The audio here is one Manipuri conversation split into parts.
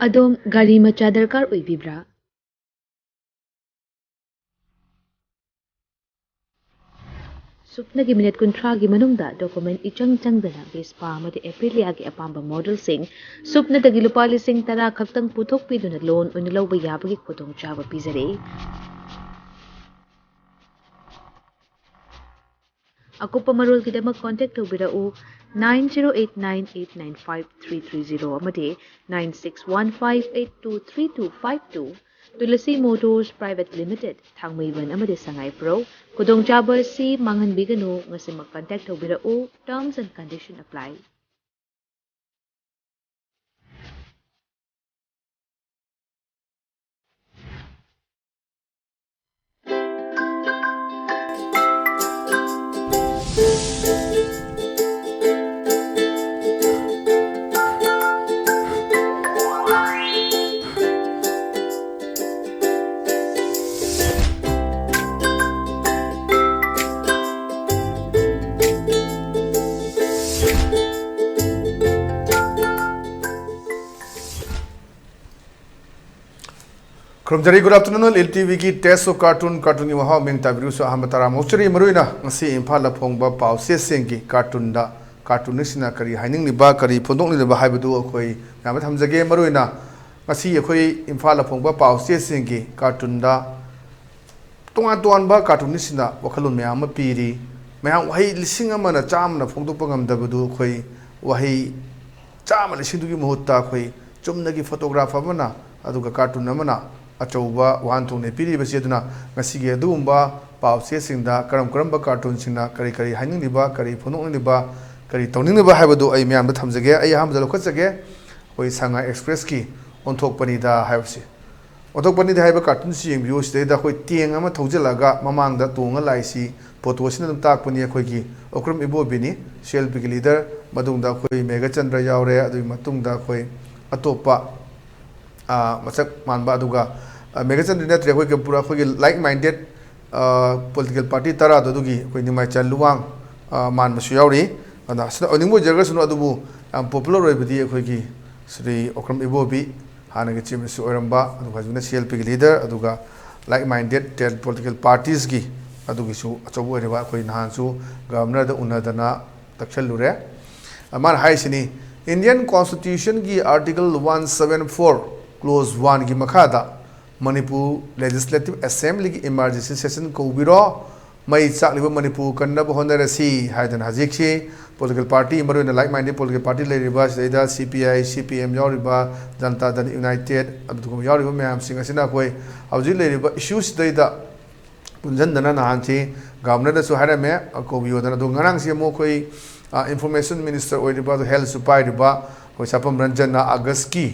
अदोम गाड़ी मचा दरकार ओइबिब्रा सुपनगी मिनट कुंथ्रागी मनुंगदा डॉक्यूमेंट इचंग चंगदना वेस्पा अमदि एप्रिलियागी अपांबा मॉडल सिंग सुपनदगी लुपा लिसिंग तरा खक्तंग पुथोकपिदुना लोन ओइना लौबा याबगी खुदोंचाबा पिजरे अकुप्पा मरोलगिदमक कांटेक्ट तौबिरउ 9089895330 अमदि 9615823252 तुलसी मोटर्स प्राइवेट लिमिटेड थांगमैबन अमदि संगाई प्रो खुदोंचाबा सी मांगहनबिगनु ngasimak कांटेक्ट तौबिरउ terms and condition apply Kromjari, good afternoon. ELITETV ki test of cartoon ki waha ming tabiru so aham tara mochari maruina ngasi impha la phongba pause sengi cartoon da cartoon sina kari haining ni ba kari phondong ni ba haibadu akhoi yama thamjage maruina ngasi akhoi impha la phongba pause sengi cartoon da tongan ba cartoon sina wakhalun myam piri mayang wahi lising amana chamna phongdok pangam dabadu akhoi wahi chama lising du gi muhutta akhoi chumna gi photographer mana aduga cartoon amana achauba wan thone piri basi aduna ngasige adumba pause singda karam cartoon singna kari kari haining liba kari phonok liba kari tawning liba haibadu ai myam da thamjage ai ham jalo khachage hoi sanga express ki onthok pani da haibsi onthok pani da haiba cartoon sing view stay da hoi tieng ama thojalaga mamang da tonga laisi photo sina dum tak pani khoi ki okrum ibo bini selfie leader madung da khoi mega chandra yaure adu matung da khoi atopa masak manba aduga megachan dinat re khoi ke pura khoi like minded political party tara adugi khoi nimai chal luwang man masu yauri ana sna oningmo jaga sunu adubu am popular roi bidi khoi ki sri okram ibobi hana ge chim su oramba aduga juna CLP leader aduga like minded political parties gi adugi su achobu reba khoi nahan su governor da unadana takchalure man hai sini Indian Constitution ki article 174 clause 1 की मखादा Manipur Legislative Assembly की emergency session को बिरो मई चाकलिबो Manipur कन्नब होनरसी हाइदन हजिकसी political party maroon like minded political party लेरिबा सेदा CPI CPM यारिबा Janata Dal united अदुगम यारिबा ma'am सिंग असिना कोई हौजि लेरिबा issues दैदा पुंजनदना नाहांची गवर्नर दसु हारमे कोबियोदना दो ngरang से मो कोई information minister ओइरिबा health सुपाइरिबा कोई सपम रंजन अगस्त की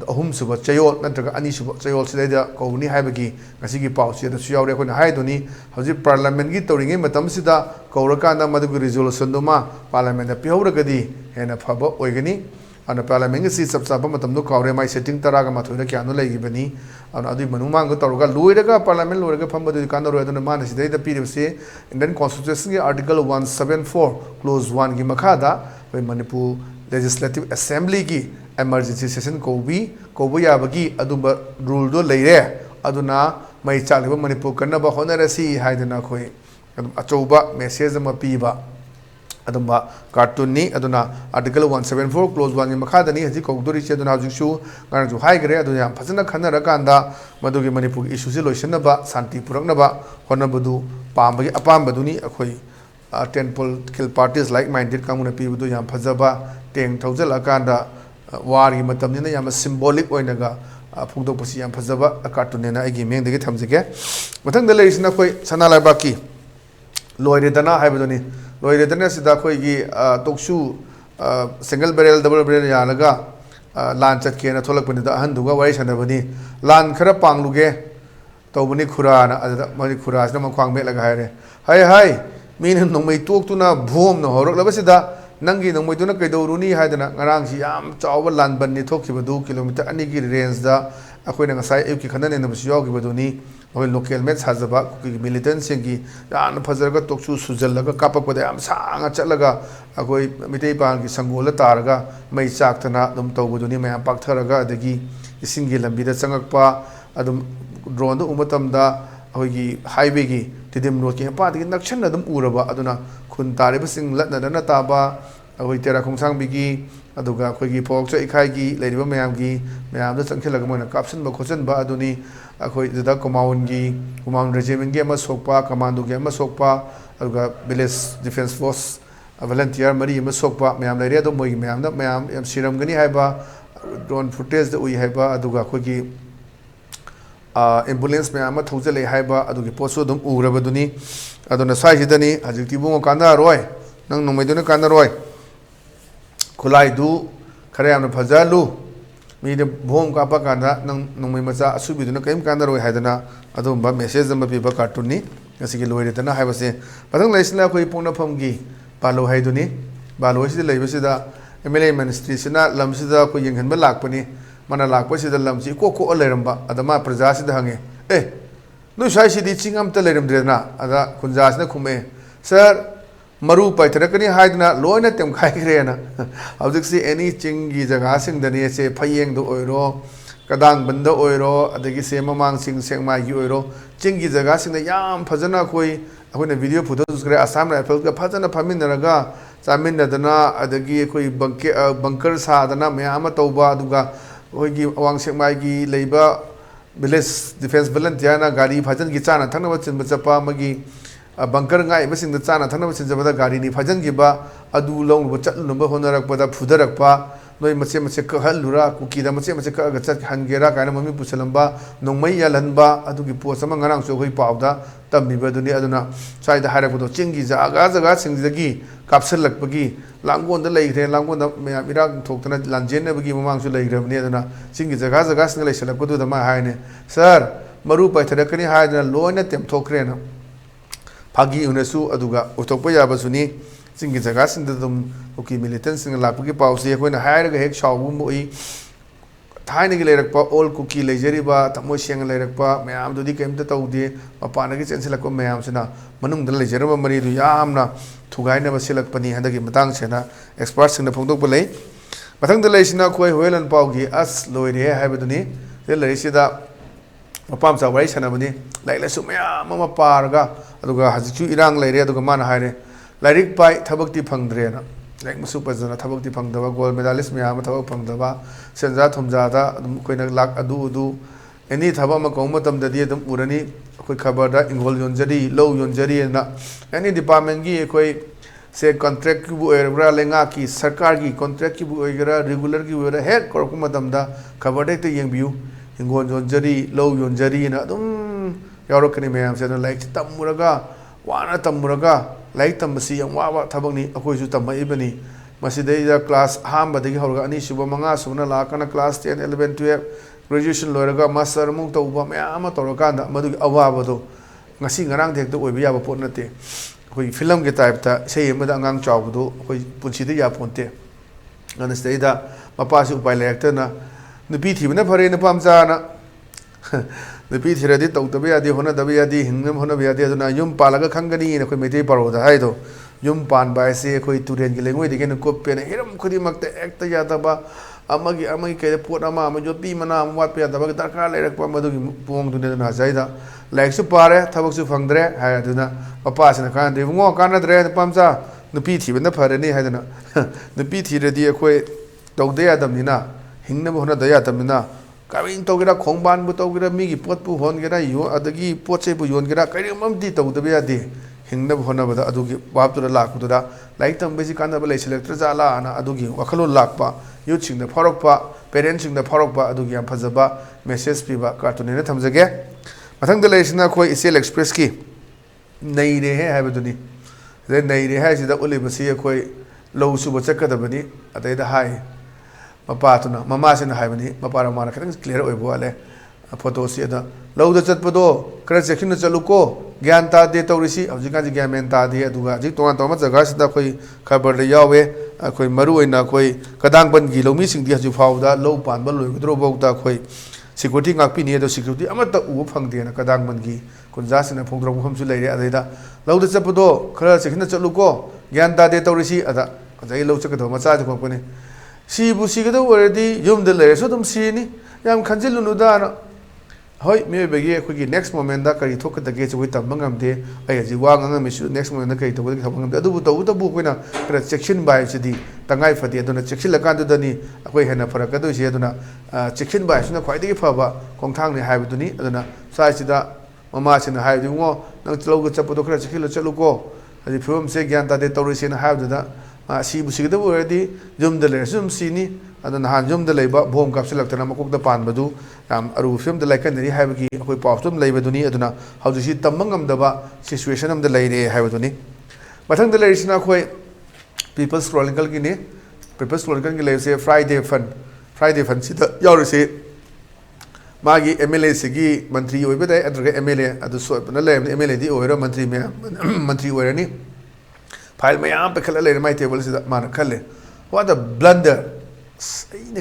ahum suba chayol nantraga ani suba chayol sidaida kowni haibagi ngasigi pause da suyaure khona haidoni hauji parliament gi tawringe matam sida kowrakana madugu resolution doma parliament da pihoragadi hena phaba oigani ana parliament gi si sabsaba matam do kawre mai setting taraga mathoina kyanu leigibani ana adu manumang go tawraga loiraga parliament loiraga phamba du kan ro aduna man sidaida piribse Indian Constitution gi article 174 clause 1 gi makhada we Manipur Legislative Assembly gi emergency session kobi yabagi aduba rule do leire aduna mai chaliba Manipur kannaba honarasi haidana khoi adum achouba message ama piba adumba cartoon ni aduna article 174 clause 1 ni makhadani haji kogdori che aduna hajushu ngar ju hai gre aduna yam phajana khanara kanda madugi Manipur issue se loisanaba santi puraknaba honabadu pambagi apambaduni akhoi 10 political parties like minded kamuna pibudu yam phajaba teng thaujal akanda war gi matam ni yam symbolic oinaga phungdok pasi yam phajaba cartoon ne na agi meng degi thamjige mathang da leisna koi sanala baki loire dana haibadoni loire dana sida koi gi toksu single barrel double barrel ya laga lan chat ke na tholak pani da han duga wai sanabani lan khara pangluge tawbani khurana ada mari khurasna makhwang me laga haire hai min nongmei tok tuna bhom no horok labasida nangi nongmei tuna kaidoruni haidana ngarang si yam chawba lan ban ni thokibadu kilometer ani gi range da akoina ngasai euki khanane na bisi yogibaduni oi local match hazaba ki militant singi yan phazarga tokchu sujallaga kapakpada yam sanga chatlaga akoi mitei pan ki sangola targa mai chak thana dum tawbaduni mai paktharaga adagi इसिंगी लंबीदा चंगकपा अदुम ड्रोन दो उमतमदा अखोइगी हाईवे की तिदिम रोड की पादगी नक्शन अदुम उरबा अदुना खुन तारिबसिंग लदनदना ताबा अखोइ तेरा खोंसांबिगी अदुगा अखोइगी पोक्चो इखाइगी लेरिबा मयामगी मयामदा चंखिलगा मोना कापसनबा खोचनबा अदुनी अखोइ ददा कुमाउन रेजिमेंट की अमा सोकपा कमांडो की अमा सोकपा अदुगा village defence force volunteer mari ama sokpa mayam leire do moi mayam da mayam yam siram gani haiba drone footage da ui haiba aduga khogi ambulance mayam ma thojale haiba adugi poso dum uraba duni aduna sai hidani ajikti bungo kanda roi nang nomai duna kanda roi khulai du khare amna phajalu mi de bhom ka pa kanda nang nomai macha asubi duna kaim kanda roi haidana adumba message am bi ba cartoon ni ngasi gi loire dana haiba se padang laisna khoi pungna phamgi Balo haiduni, balo is the labor MLA ministry, Sina, Lamsida, Kuying and Balakpani, Manalak, was the Lamsi, Coco Leramba, Adama Prezasi the Hangi. Eh, no shy she did sing up the Lerim Drena, Ada Kunzasna Kume. Sir, Maru by Terakani Haidna, Loina Tem Kaikrena. I would see any chingy the gassing the Nese, Paying the Oiro, Kadang Banda Oiro, Adagi Sema Mang Sing Seng My Euro, Chingy the gassing the Yam Pazana Kui. When a video put those great Assam rifle, Patana Paminaraga, Samin Dana, Adagi, bunkers Hadana, Mayama Toba, Duga, Ogi, Wang Shemagi, Labor, Village Defense Valentiana, Gari, Pajan Gitana, Tanavats in Mazapa, Magi, a bunker guy, missing the Tana, Tanavats in the Garini, Pajan Giba, Adu long, but number Honorak, but a Pudarakpa. No Masemaka Halura, Kuki, the Masemaka Hangera, Kanamami Pusalamba, no Maya Lanba, Aduki Posamangarang, so we powder, Tambi Baduni Aduna, Side the Harakoto Chingiza, Agazaga, sings the Gi, Capsulak Bagi, Langon the lake, Langon the Mirak, Tokana, Langena Bagi, Mamang to Lake Nedana, Singis the Gazagas, and go to the Mahine. Sir, Marupa Terakani Hide and Loina Tem Tokrena Pagi Unesu Aduga, Utopoya Basuni. Singing the gas in the okay militants in the Lapaki Pausi when a higher heck shaw wumui tiny lerakpa, old cookie lejeriba, Tamoshang lerakpa, Mayam do the came to Todi, Mapanagis and Silaco Mayamsena, Manum the Lejerba Marie to Yamna, Tugaina Vasilak Pani and the Matang Sena, experts in the Pondopole. Matang the Lashina Koi Well and Paugi, as Lloyd here, Habituni, the Lashida Mapams are race and abony, like Lesumia, Mama Parga, Aduga has 2 Irang lady, Adugamana Hire. Lyric by Tabakti Pangdrena, like Musupazana, Tabakti Pangdava, gold medalist, Miama Pangdava, Senza Tomzada, Quina Lak Adu, any Tabama Comatum, the Diadum Urani, Quikabada, Ingol Yonjari, Low Yonjari, and any department gi equi say contract Kubu Era Lengaki, Sarkargi, contract Kubu Era, regular Giver, head Korkumatamda, Kabadate Yang View, Ingol Yonjari, Low Yonjari, and Adum Yorokani Mayam said like Tamuraga, Wana Tamuraga. Like Tamasi and Wawa Tabani, Akojuta Ibani, Masida class Hamba de Horgani, Subamanga, Suna Lakana class 10, 11, 12, graduation Loraga, Master Munta, Ubama, Toroganda, Madu Awabado, Nasing around the Ubiaba Ponate, we film get type, say Madangang Chawdo, Punchida Ponte, and the state that Mapasu by Lectana, the beat even never in the Pamzana. The Pete ready to be a Hona Daviadi, Hingam Honaviadi, Yum Palaga Kangani, and a committee paro the Haido, Yum Pan by say Koi to Rengiling, again a cook pen, Hiram Kudimak the actor Yataba, Amagi, Port Ama, Majopi Manam, what Pia, the Bagdaka, like Pamadu Pong to the Nazaida, like Supare, Tabaxu Fangre, Hayaduna, Papas in a country, more Canada, the Pamsa, the Pete, even the Parani Hadana, the Pete ready a quay, Dog de Adamina, Hingnam Hona Dayatamina. Coming to get a comban, but over me, Potpu Hongera, you are the Gi Potsebu Yongera, Karimum Dito, the Beadi, Hingam Honava, Adugi, Wap to the Lakuda, like them basic cannabis electrizala and Adugi, Wakalo Lakpa, using the Porokpa, parenting the Porokpa, Adugi and Pazaba, Message Piba, Cartoon again. I think the Lashina Koi is Express key. Nay, they have it. Then they has the Oliver Koi, low Subachaka the Bani, at the high. Mapatuna, Mamas in the Havani, Maparamana, clear over a photo theatre. Low the Chatpado, Cressekin Chaluko, Ganta de Torisi, of the Gamenta de Duga, Thomas, the Gas, the Koi, Kabar de Yawe, a Koi Maru in a Koi, Kadang Bangilo, missing the Azufauda, low pan, Drobok da Koi, security Apini, the security, Amata Upang de Kadang Bangi, Kunzas in a Pondro Homsulay, Ada, Low the Zapado, Cressekin Chaluko, Ganta de Torisi, Ada, they low check the massage company. See Busigado already, Yum the Layer, so them see any yam khanjilunudana hoi me begi akhoi next moment da kari thok da ge choi tambangam de ai ji wa ngam mi su next moment da kai to ga thangam de adu bu koina kra section by chidi tangai phati aduna section la kan du dani akhoi hena farak adu je aduna section by suna khwai de phaba kongthang ni haibu duni aduna sai sida mama sina haibu ngo nang chlo ga chapu do kra section la chalu ko adi phum se gyan ta de tori sina haibu da si bu sigda bu redi jum de le sum sini aduna han jum de leiba bom kap selak tana makok da pan badu am aru film de like ni haibagi akoi pawsum leiba duni aduna hauji si tamangam daba situation am de leire haiba duni mathang de leirisina khoi people scrolling kal gi ne people scrolling kal gi le se friday fun si da yaur se magi mla sigi mantri oiba dai adra mla adu so na le mla di oira mantri me mantri oira ni file mayam pe khala le mai table si da man khale what a blunder in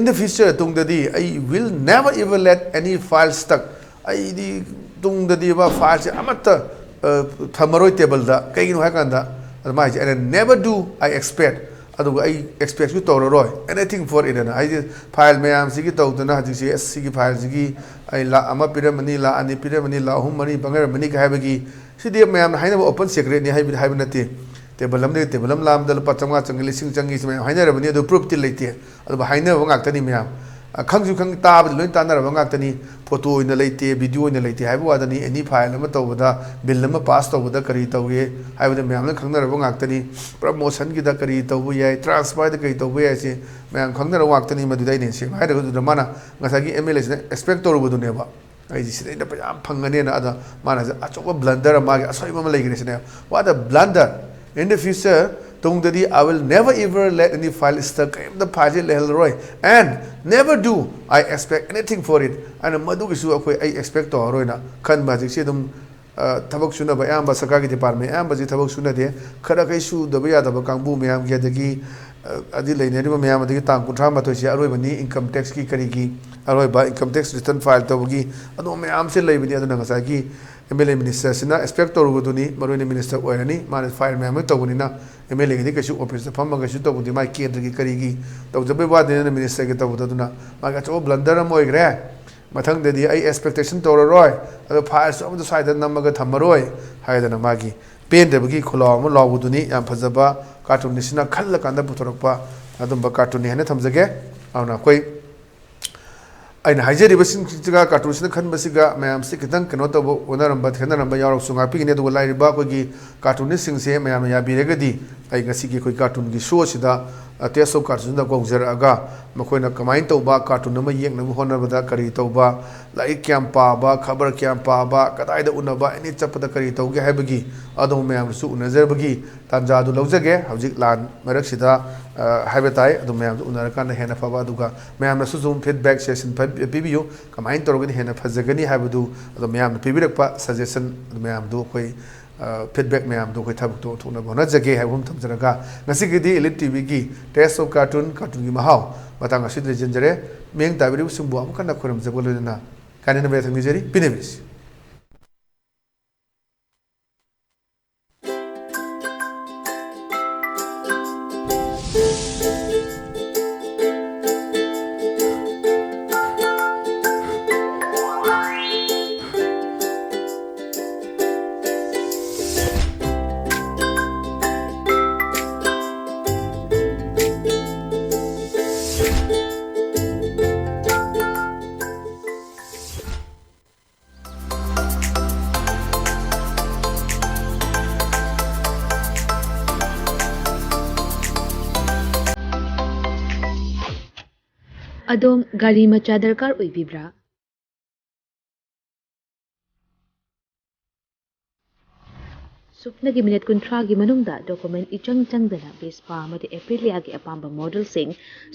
the future, I will never ever let any file stuck. I di files amata thamaroi table da kain hakanda and never do I expect. I expect you to roy anything for it. I file mayam sigi to na sigi file sigi I la ama piramani la ani piramani la humani bangar mani habagi. Sidi mayam haina open secret ni hibinati. Tebalam lam dal patanga changi sing changi sme haina rabani do proof til leite adu haina wangak tani myam khangju khang ta ba loin tan wangak tani photo ina leite video ina leite haibu adani any file ma tawda bill ma pass tawda kari tawge haibu myam na khangna wangak tani promotion gi da kari tawbu yai transfer da kari tawbu yai se myam khangna wangak tani ma dudai ne se haida du mana ngasagi MLS ne expect toru du ne ba ai ji sida da pam phangane na ada mana achoba blunder ma ga asoi ma leigre se what a blunder. In the future, I will never ever let any file stuck in the party level and never do I expect anything for it. And madu gisu I expect to roina kan magic si dum tabak suna ba am ba sakagi department am ba ji tabak suna de khara kai su da ba ya da ba kangbu me am ge dagi adi leine ri me am dagi tang kuntra ma to si aroi bani income tax ki kari ki aroi ba income tax return file to gi ado me am se lei bani ado na sa gi MLA minister sina expect to ruguduni marone minister oirani man file me am to bunina MLA gi kasu office pham ga su to budi mai kendra gi kari gi to jabe ba de minister gi to buduna ma ga to blunder am oigre mathang de ai expectation to roi ado file so the side nam ga thamaroi haidana magi pen de gi khulaw mo lawuduni yam phajaba cartoon nisina khalla kanda puthorokpa adum ba cartoon ni hena thamjage auna koi aina hajeri basin chiga cartoon sina khan basiga mayam se kitang kano to onaram ba thena namba yarok sunga pi ne do lai ba ko gi cartoon ni sing se mayam ya bi regadi ai ngasi gi koi cartoon gi show sida teso cartoon da ko zer aga makoina kamain to ba cartoon ma yek na hona ba da kari to ba lai kyam pa ba khabar kyam pa ba kadai da unaba ani chapda kari to ge habagi ado mayam su unazer bagi tanja du lawjage hawjik lan marak sida haibatai ado mayam unar kan hena faba duga mayam na su zoom feedback session pibiyo kamain to rogani hena fajagani habadu ado mayam pibirakpa suggestion mayam du koi feedback mayam do koi thabuk to thuna bona jage ha hum tham jaraga ngasi gi di elite tv gi test of cartoon gi mahaw batang asid legendary meng tabiri sumbu am kana khoram jagolo na kanena be thang jeri pinebis Adom gari macha darkar oibibra supna gi minute kuntra gi manungda document ichang changdana bespa amadi aprilia gi apamba model sing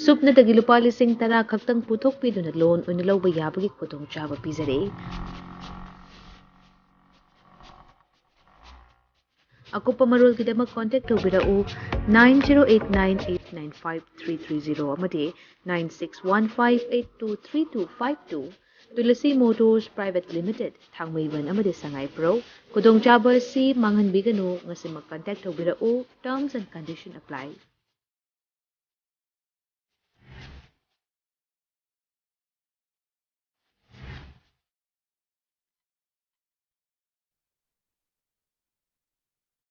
supna dagi lupa lising tara khaktang puthok piduna loan unilawba yabagi khotong chaba pizare Akupa marul kidama contact tobirau 9089895330 amade 9615823252 Tulasi Motors Private Limited Thangmaiban amade Sangai Pro Kudong Chaba si Mangan Bigano ngasi mag contact tobirau terms and condition apply